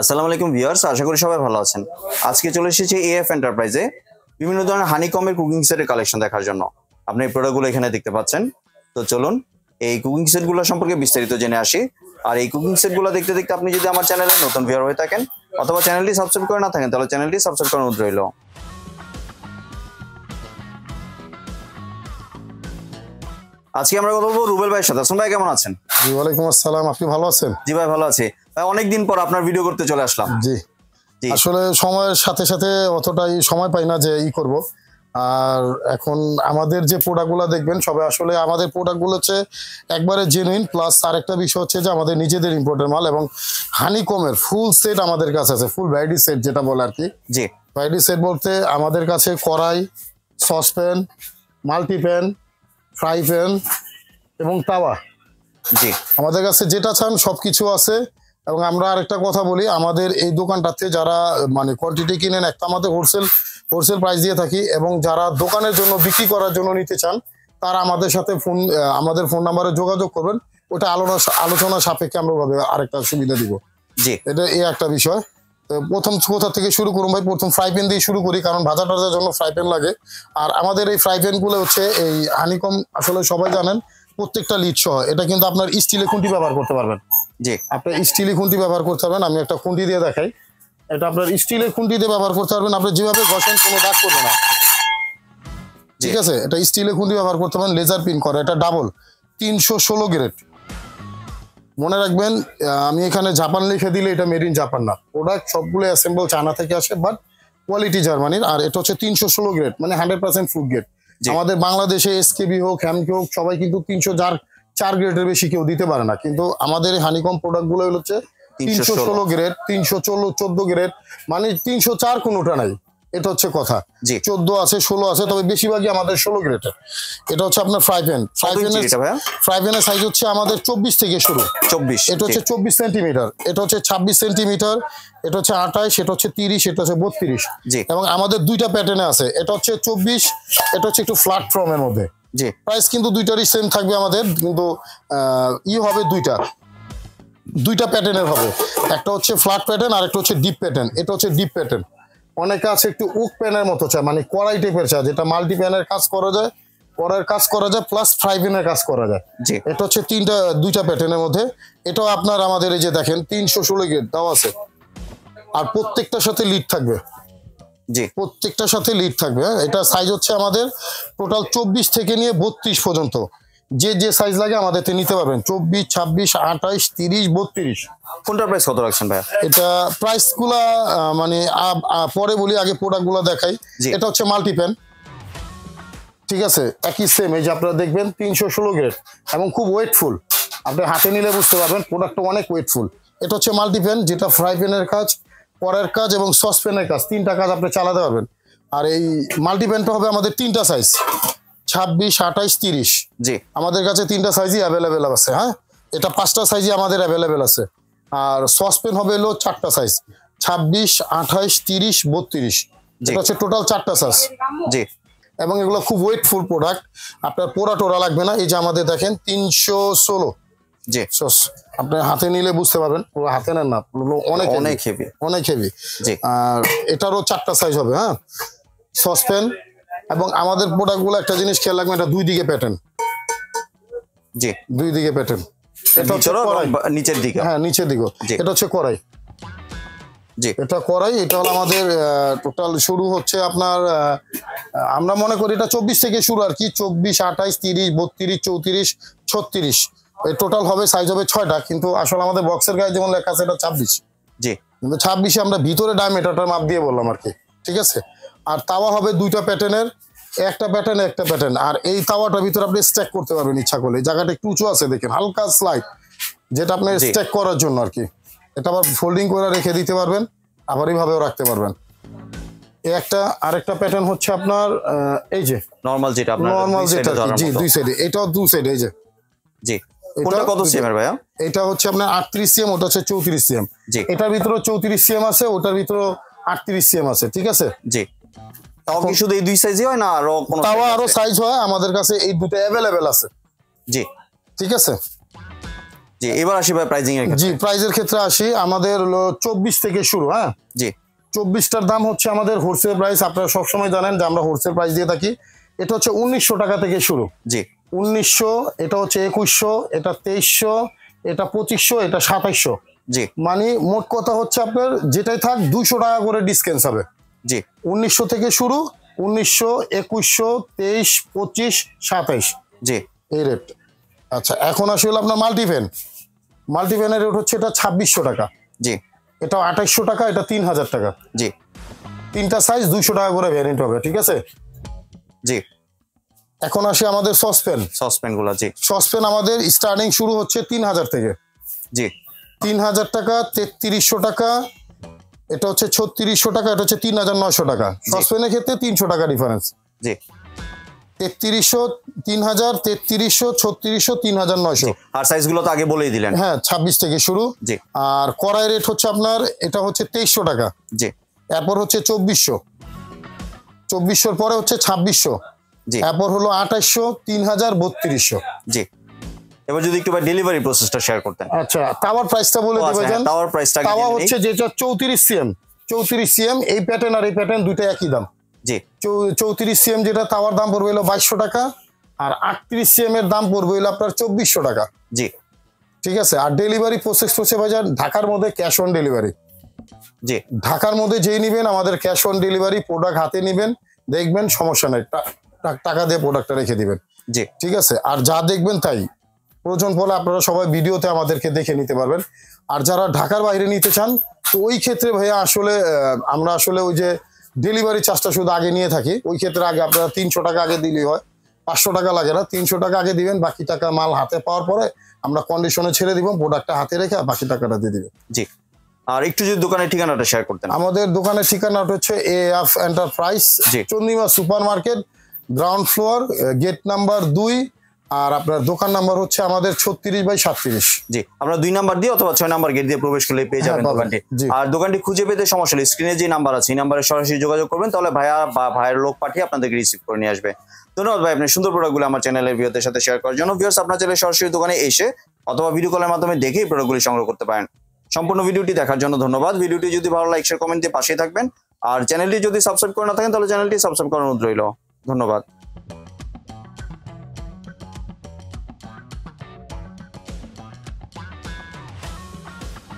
আসসালামু আলাইকুম ভিউয়ার্স, আশা করি সবাই ভালো আছেন। আজকে চলে এসেছি এএফ এন্টারপ্রাইজে বিভিন্ন ধরনের হানিকমের কুকিং সেটের কালেকশন দেখার জন্য। আপনি এই প্রোডাক্টগুলো এখানে দেখতে পাচ্ছেন। তো চলুন এই কুকিং সেটগুলো সম্পর্কে বিস্তারিত জেনে আসি। আর এই কুকিং সেটগুলো দেখতে দেখতে আপনি যদি আমার চ্যানেলে নতুন ভিউয়ার হয়ে থাকেন অথবা চ্যানেলটি সাবস্ক্রাইব করে না থাকেন তাহলে চ্যানেলটি সাবস্ক্রাইব করার অনুরোধ রইল। আজকে আমরা কথা বলবো রুবেল ভাইয়ের সাথে। আসুন ভাই, কেমন আছেন? জি, ওয়ালাইকুম আসসালাম। আপনি ভালো আছেন? জি ভাই, ভালো আছি ভাই। অনেকদিন পর আপনার ভিডিও করতে চলে আসলাম। জি, আসলে সময়ের সাথে সাথে অতটাই সময় পাই না যে করব। আর এখন আমাদের যে প্রোডাক্টগুলো দেখবেন সবাই আসলে আমাদের প্রোডাক্টগুলো হচ্ছে একবারে জেনুইন, প্লাস আরেকটা বিষয় হচ্ছে যে আমাদের নিজেদের ইম্পোর্টের মাল এবং হানিকমের ফুল সেট আমাদের কাছে আছে, ফুল ভ্যারাইটি সেট যেটা বলে আর কি। জি, ভ্যারাইটি সেট বলতে আমাদের কাছে কড়াই, সসপ্যান, মাল্টিপ্যান, ফ্রাই প্যান এবং তাওয়া, জি আমাদের কাছে যেটা চান সবকিছু আছে। এবং আমরা আরেকটা কথা বলি, আমাদের এই দোকানটাতে যারা মানে কোয়ান্টিটি কিনেন, একটা আমাদের হোলসেল প্রাইস দিয়ে থাকি, এবং যারা দোকানের জন্য বিক্রি করার জন্য নিতে চান তারা আমাদের সাথে আমাদের ফোন নাম্বারে যোগাযোগ করবেন। ওটা আলোচনা সাপেক্ষে আমরা ভাবে আরেকটা সুবিধা দিব। জি, এটা এই একটা বিষয়। প্রথম কোথা থেকে শুরু করুন ভাই? প্রথম ফ্রাই প্যান দিয়ে শুরু করি, কারণ ভাজা টাজার জন্য ফ্রাই প্যান লাগে। আর আমাদের এই ফ্রাই প্যানগুলো হচ্ছে এই হানিকম, আসলে সবাই জানেন প্রত্যেকটা লিড সহ। এটা কিন্তু আপনার স্টিলের খুঁটি ব্যবহার করতে পারবেন। জি, আপনার স্টিলের খুঁটি ব্যবহার করতে পারবেন। আমি একটা খুঁটি দিয়ে দেখাই। এটা আপনার স্টিলের খুঁটি দিয়ে ব্যবহার করতে পারবেন। আপনি যেভাবে ঘষেন কোনো দাগ করবে না, ঠিক আছে? এটা স্টিলের খুঁটি ব্যবহার করতে পারেন। লেজার পিন করা, এটা ডাবল 316 গ্রেড। মনে রাখবেন, আমি এখানে জাপান লিখে দিলে এটা মেড ইন জাপান না। প্রোডাক্ট সবগুলো অ্যাসেম্বল চায়না থেকে আসে, বাট কোয়ালিটি জার্মানির। আর এটা হচ্ছে 316 গ্রেড, মানে 100% ফুড গ্রেড। আমাদের বাংলাদেশে এসকেবি হোক, হ্যামকে হোক, সবাই কিন্তু 304 গ্রেডের বেশি কেউ দিতে পারে না। কিন্তু আমাদের হানিকম প্রোডাক্ট গুলো হচ্ছে 316 গ্রেড, 314 গ্রেড, মানে 304 কোনোটা নাই। এটা হচ্ছে কথা। 14 আছে, 16 আছে, তবে বেশিরভাগই আমাদের 16 গ্রেডের। এটা হচ্ছে আপনার ফ্রাই প্যান। ফ্রাই প্যানের সাইজ হচ্ছে আমাদের 24 থেকে শুরু। 24, এটা হচ্ছে 24 সেন্টিমিটার, এটা হচ্ছে 26 সেন্টিমিটার, এটা হচ্ছে 28, এটা হচ্ছে 30, এটা হচ্ছে 32। এবং আমাদের দুইটা প্যাটার্নে আছে। এটা হচ্ছে 24, এটা হচ্ছে একটু ফ্ল্যাট ফর্মের মধ্যে। প্রাইস কিন্তু দুইটারই সেম থাকবে আমাদের, কিন্তু হবে দুইটা প্যাটার্নের হবে। একটা হচ্ছে ফ্ল্যাট প্যাটার্ন আর একটা হচ্ছে ডিপ প্যাটার্ন। এটা হচ্ছে ডিপ প্যাটার্ন। অনেকে আছে একটু উক প্যানের মতো চায়, মানে কড়াই টাইপের চায়, যেটা মাল্টি প্যানের কাজ করা যায়, কড়াইয়ের কাজ করা যায়, প্লাস ফ্রাই প্যানের কাজ করা যায়। এটা হচ্ছে দুইটা প্যাটার্নের মধ্যে। এটাও আপনার আমাদের এই যে দেখেন 316 গ্রেড দেওয়া আছে। আর প্রত্যেকটার সাথে লিড থাকবে। প্রত্যেকটার সাথে লিড থাকবে। এটা সাইজ হচ্ছে আমাদের টোটাল 24 থেকে নিয়ে 32 পর্যন্ত। যে সাইজ লাগে আমাদের নিতে পারবেন। 24, 26, 28, 30, 32। কোনটার প্রাইস কত রাখছেন ভাই? এটা প্রাইস গুলা মানে পরে বলি, আগে প্রোডাক্ট গুলা দেখাই। এটা হচ্ছে মাল্টিপ্যান, ঠিক আছে? একই সেম, এই যে আপনারা দেখবেন 316 গ্রেড এবং খুব ওয়েটফুল। আপনি হাতে নিলে বুঝতে পারবেন প্রোডাক্টটা অনেক ওয়েটফুল। এটা হচ্ছে মাল্টিপ্যান, যেটা ফ্রাই প্যানের কাজ, কড়াইয়ের কাজ এবং সসপ্যানের কাজ, তিনটা কাজ আপনি চালাতে পারবেন। আর এই মাল্টিপ্যানটা হবে আমাদের তিনটা সাইজ, 26, 28, 30। আমাদের কাছে তিনটা সাইজই অ্যাভেলেবেল আছে। হ্যাঁ, এটা 5টা সাইজই আমাদের অ্যাভেলেবেল আছে। আর সসপ্যান হবে 4টা সাইজ, 26, 28, 30, 32। এটা হচ্ছে টোটাল 4টা সাইজ। এবং এগুলো খুব ওয়েটফুল প্রোডাক্ট, আপনার পোড়া টোড়া লাগবে না। এই যে আমাদের দেখেন 316। আপনি হাতে নিলে বুঝতে পারবেন, পুরো হাতে নেন না, অনেক হেভি, অনেক হেভি। আর এটারও 4টা সাইজ হবে। হ্যাঁ, সসপ্যান। এবং আমাদের প্রোডাক্ট গুলো একটা জিনিস খেয়াল রাখবেন, এটা দুই দিকে প্যাটার্ন। দুই দিকে প্যাটার্ন। এটা হচ্ছে নিচের দিকে। হ্যাঁ, নিচের দিকে। এটা হচ্ছে কড়াই। এটা কড়াই। এটা হলো আমাদের টোটাল শুরু হচ্ছে আপনার, আমরা মনে করি এটা 24 থেকে শুরু আর কি। 24, 28, 30, 32, 34, 36। এই টোটাল হবে, সাইজ হবে 6টা। কিন্তু আসলে আমাদের বক্সের গায়ে যেমন লেখা আছে এটা 26। কিন্তু 26-এ আমরা ভিতরে ডায়ামিটারটার মাপ দিয়ে বললাম আর কি, ঠিক আছে? আর তাওয়া হবে দুইটা প্যাটার্নের, একটা প্যাটার্ন। আর এই তাওয়াটার ভিতরে আপনি স্ট্যাক করতে পারবেন ইচ্ছা করলে। এই জায়গাটা একটু উঁচু আছে দেখেন, হালকা স্লাইড, যেটা আপনি স্ট্যাক করার জন্য আর কি। এটা আবার ফোল্ডিং করে রেখে দিতে পারবেন, আবার এইভাবেও রাখতে পারবেন। আরেকটা প্যাটার্ন হচ্ছে আপনার এই যে নরমাল যেটা, জি, দুই সাইডে। এটাও দুই সাইডে। এই যে কোনটা কত সিএম এর ভাইয়া? এটা হচ্ছে আপনার 38 সিএম, ওটা হচ্ছে 34 সিএম। এটার ভিতরে 34 সিএম আছে, ওটার ভিতরে 38 সিএম আছে, ঠিক আছে? তাও কি শুধু এই দুই সাইজই হয় না আরো কোনো? তাও আরো সাইজ হয়, আমাদের কাছে এই দুটো অ্যাভেলেবেল আছে। ঠিক আছে? জি এবার আসি ভাই প্রাইজিং এর ক্ষেত্রে। জি প্রাইজের ক্ষেত্রে আসি, আমাদের হলো 24 থেকে শুরু। হ্যাঁ জি 24টার দাম হচ্ছে আমাদের হোলসেল প্রাইস, আপনারা সবসময় জানেন যে আমরা হোলসেল প্রাইস দিয়ে থাকি। এটা হচ্ছে 1900 টাকা থেকে শুরু। জি 1900, এটা হচ্ছে 2100, এটা 2300, এটা 2500, এটা 2700। জি মানে মোট কথা হচ্ছে আপনার যেটাই থাক 200 টাকা করে ডিসকাউন্ট হবে। জি 1900 থেকে শুরু, 1900, 2100, 23, 25, 27 জি এই রেট। আচ্ছা এখন আসলে আপনার মাল্টিভ্যানের রেট হচ্ছে এটা 2600 টাকা, জি এটা 2800 টাকা, এটা 3000 টাকা। জি তিনটা সাইজ 200 টাকা করে ভ্যারিয়েন্ট হবে, ঠিক আছে। জি এখন আসি আমাদের সসপ্যান গুলো। জি সসপ্যান আমাদের স্টার্টিং শুরু হচ্ছে 3000 থেকে। জি 3000 টাকা, 3300 টাকা, এটা হচ্ছে 3600 টাকা, এটা হচ্ছে 3900 টাকা। সসপ্যানের ক্ষেত্রে 300 টাকা ডিফারেন্স। জি 3300, 3000, 3300, 3600, 3900। আর সাইজ গুলো তো আগে বলেই দিলেন। হ্যাঁ 26 থেকে শুরু। জি আর কড়াই রেট হচ্ছে আপনার এটা হচ্ছে 2300 টাকা, জি এরপর হচ্ছে 2400, 2400 পরে হচ্ছে 2600, জি এরপর হলো 2800, 3000, 3200। জি এবার যদি একটু ডেলিভারি প্রসেসটা শেয়ার করতেন। আচ্ছা তাওয়ার প্রাইসটা বলে দেবেন। টাওয়ার প্রাইসটা তাওয়া হচ্ছে যেটা 34 সিএম, 34 সিএম এই প্যাটার্ন আর এই প্যাটার্ন দুইটা একই দাম। জি 34 সিএম যেটা তাওয়ার দাম পড়বে হলো 2200 টাকা, আর 38 সিএম এর দাম পড়বে হলো আপনার 2400 টাকা। জি ঠিক আছে। আর ডেলিভারি প্রসেস হচ্ছে ভাইজান ঢাকার মধ্যে ক্যাশ অন ডেলিভারি। জি ঢাকার মধ্যে যেই নিবেন আমাদের ক্যাশ অন ডেলিভারি, প্রোডাক্ট হাতে নিবেন, দেখবেন সমস্যা নাই, টাকা দিয়ে প্রোডাক্টটা রেখে দিবেন। জি ঠিক আছে। আর যা দেখবেন তাই, প্রয়োজন পড়লে আপনারা সবাই ভিডিওতে আমাদেরকে দেখে নিতে পারবেন। আর যারা ঢাকার বাইরে নিতে চান তো ওই ক্ষেত্রে ভাইয়া আসলে আমরা আসলে ওই যে ডেলিভারি চার্জটা শুধু আগে নিয়ে থাকি, ওই ক্ষেত্রে আগে আপনারা 300 টাকা আগে দিলেই হয়, 500 টাকা লাগে না, 300 টাকা আগে দিবেন, বাকি টাকা মাল হাতে পাওয়ার পরে আমরা কন্ডিশনে ছেড়ে দিব, প্রোডাক্টটা হাতে রেখে বাকি টাকাটা দিয়ে দিবেন। জি আর একটু যদি দোকানের ঠিকানাটা শেয়ার করতেন। আমাদের দোকানের ঠিকানাটা হচ্ছে AF এন্টারপ্রাইজ, জি। Chandima super market, ground floor, gate number 2। আর আপনার দোকান নাম্বার হচ্ছে আমাদের 36/37। জি আমরা 2 নাম্বার দিয়ে অথবা 6 নাম্বার গেট দিয়ে প্রবেশ করলে পেয়ে যাবেন হ্যাঁ, দোকানটি। জি। আর দোকানটি খুঁজে পেতে সমস্যা নেই, স্ক্রিনে যে নাম্বার আছে এই নাম্বারে সরাসরি যোগাযোগ করবেন, তাহলে ভাইয়া বা ভাইয়ের লোক পাঠিয়ে আপনাদেরকে রিসিভ করে নিয়ে আসবে। ধন্যবাদ ভাই আপনি সুন্দর প্রোডাক্টগুলো আমার চ্যানেলের ভিউয়ারদের সাথে শেয়ার করার জন্য। ভিউয়ার্স আপনার চ্যানেলে সরাসরি দোকানে এসে অথবা ভিডিও কলের মাধ্যমে দেখেই প্রোডাক্টগুলি সংগ্রহ করতে পারেন। সম্পূর্ণ ভিডিওটি দেখার জন্য ধন্যবাদ। ভিডিওটি যদি ভালো লাইক শেয়ার কমেন্ট দিয়ে পাশেই থাকবেন। আর চ্যানেলটি যদি সাবস্ক্রাইব করে না থাকেন তাহলে চ্যানেলটি সাবস্ক্রাইব করার অনুরোধ রইল। ধন্যবাদ।